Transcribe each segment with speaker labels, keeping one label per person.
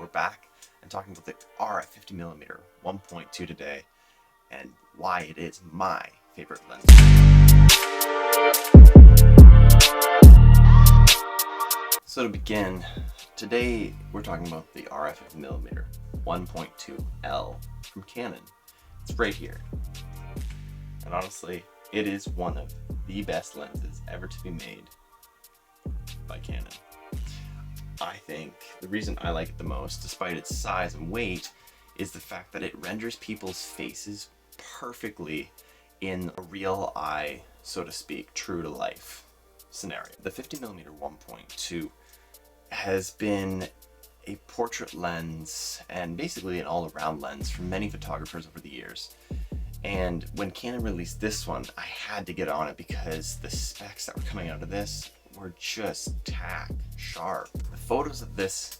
Speaker 1: we're back and talking about the RF50mm 1.2 today and why it is my favorite lens. So to begin, today we're talking about the RF50mm 1.2L from Canon. It's right here. And honestly, it is one of the best lenses ever to be made by Canon. I think the reason I like it the most, despite its size and weight, is the fact that it renders people's faces perfectly in a real eye, so to speak, true to life scenario. The 50mm 1.2 has been a portrait lens and basically an all-around lens for many photographers over the years. And when Canon released this one, I had to get on it because the specs that were coming out of this were just tack sharp. The photos that this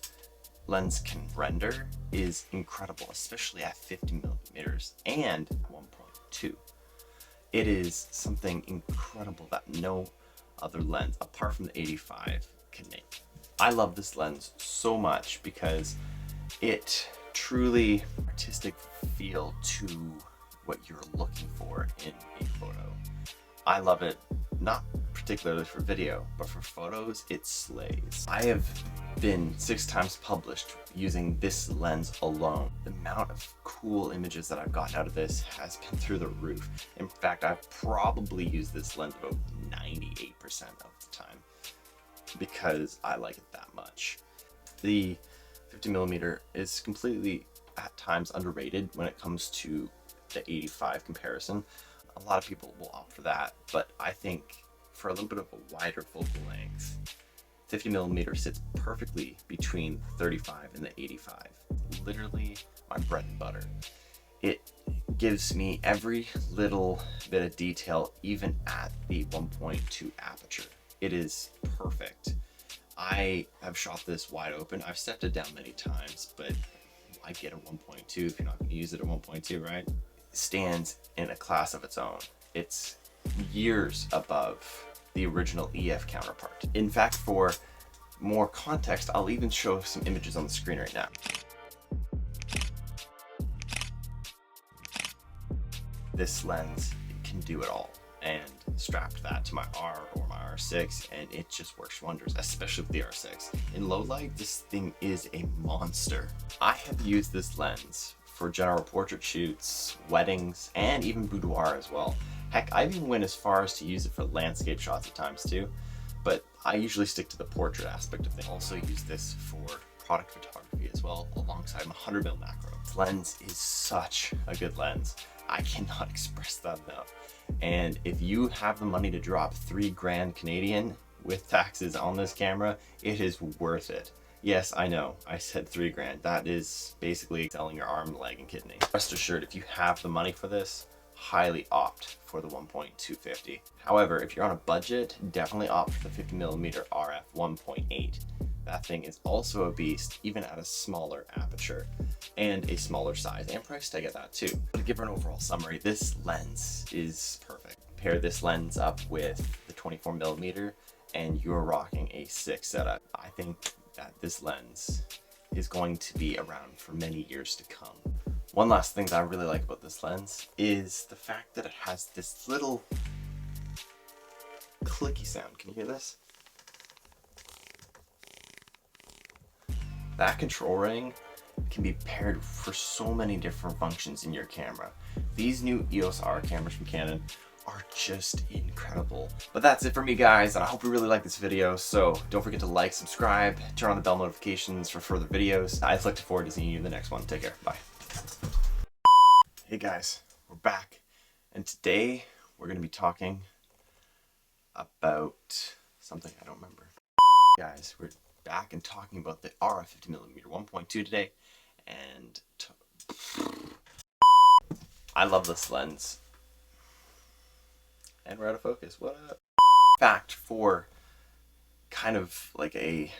Speaker 1: lens can render is incredible, especially at 50mm and 1.2. It is something incredible that no other lens, apart from the 85, can make. I love this lens so much because it truly artistic feel to what you're looking for in a photo. I love it, not particularly for video, but for photos, it slays. I have been 6 times published using this lens alone. The amount of cool images that I've gotten out of this has been through the roof. In fact, I've probably used this lens about 98% of the time because I like it that much. The 50mm is completely at times underrated when it comes to the 85 comparison. A lot of people will opt for that, but I think for a little bit of a wider focal length, 50mm sits perfectly between 35 and the 85. Literally my bread and butter. It gives me every little bit of detail, even at the 1.2 aperture. It is perfect. I have shot this wide open. I've stepped it down many times, but I get a 1.2 if you're not going to use it at 1.2, right? It stands in a class of its own. It's years above the original EF counterpart. In fact, for more context, I'll even show some images on the screen right now. This lens can do it all, and strapped that to my R or my R6 and it just works wonders, especially with the R6. In low light, this thing is a monster. I have used this lens for general portrait shoots, weddings, and even boudoir as well. Heck, I even went as far as to use it for landscape shots at times too, but I usually stick to the portrait aspect of things. I also use this for product photography as well, alongside my 100mm macro. This lens is such a good lens. I cannot express that enough. And if you have the money to drop $3,000 Canadian with taxes on this camera, it is worth it. Yes, I know, I said $3,000. That is basically selling your arm, leg, and kidney. Rest assured, if you have the money for this, highly opt for the 1.250. However, if you're on a budget, definitely opt for the 50mm RF 1.8. That thing is also a beast, even at a smaller aperture and a smaller size and price. I get that too. To give her an overall summary, this lens is perfect. Pair this lens up with the 24mm and you're rocking a 6 setup. I think that this lens is going to be around for many years to come. One last thing that I really like about this lens is the fact that it has this little clicky sound. Can you hear this? That control ring can be paired for so many different functions in your camera. These new EOS R cameras from Canon are just incredible. But that's it for me, guys, and I hope you really like this video. So don't forget to like, subscribe, turn on the bell notifications for further videos. I look forward to seeing you in the next one. Take care. Bye. Hey guys, we're back, and today we're going to be talking about something I don't remember. Guys, we're back and talking about the RF50mm 1.2 today, and I love this lens. And we're out of focus. What up? Fact, for kind of like a